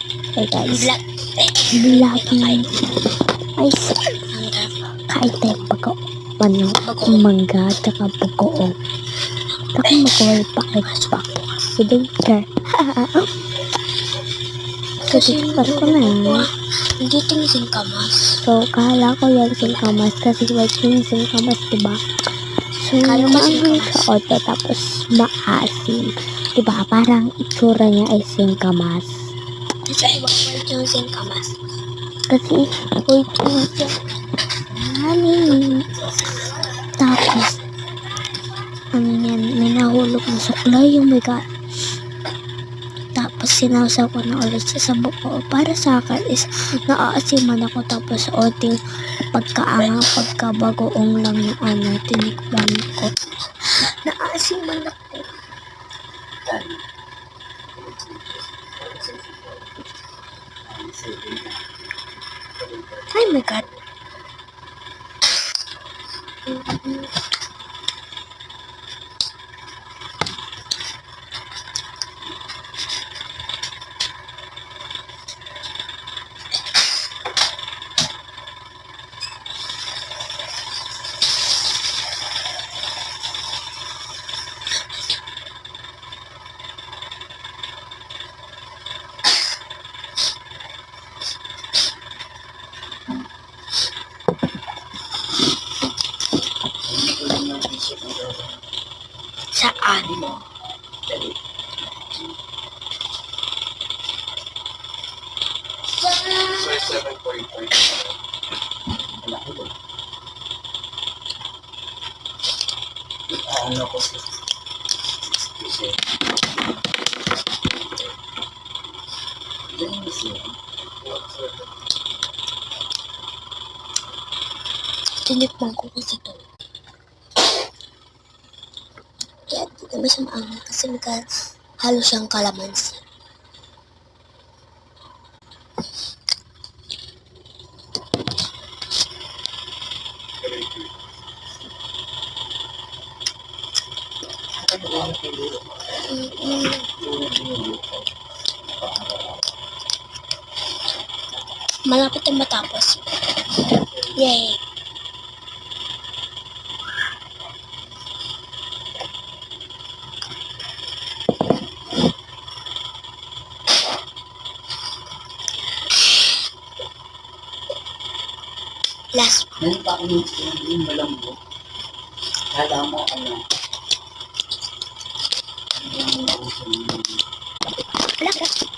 Hey guys, Vlog. lagi ay kain tayo mangga tsaka bagoong. Taka magkawal pa Sudah Kasi para ko na. dito yung singkamas. So, kala ko yung singkamas kasi white yung singkamas, diba? So, Kala ko maanghang singkamas. sa auto tapos maasim. Diba? Parang itsura niya ay singkamas. Sa white yung singkamas. Kasi white yung siya. Tapos, ano yan, may nahulog na suklay. Oh my God. Tapos sinawsaw ko na ulit sa sabok ko. Para sa akin is naaasiman ako, tapos onting pagkabagoong lang yung tinikman ko. Naaasiman ako. Oh my God. Saan? So, 7.5. Ano ko sa Tinikman ko kasi ito. Kaya di naman siya maangat kasi halo siyang kalamansi. Malapit na matapos. Yay! Last one. Meron pa ako yung malambot. Kala mo ano. Wala ka.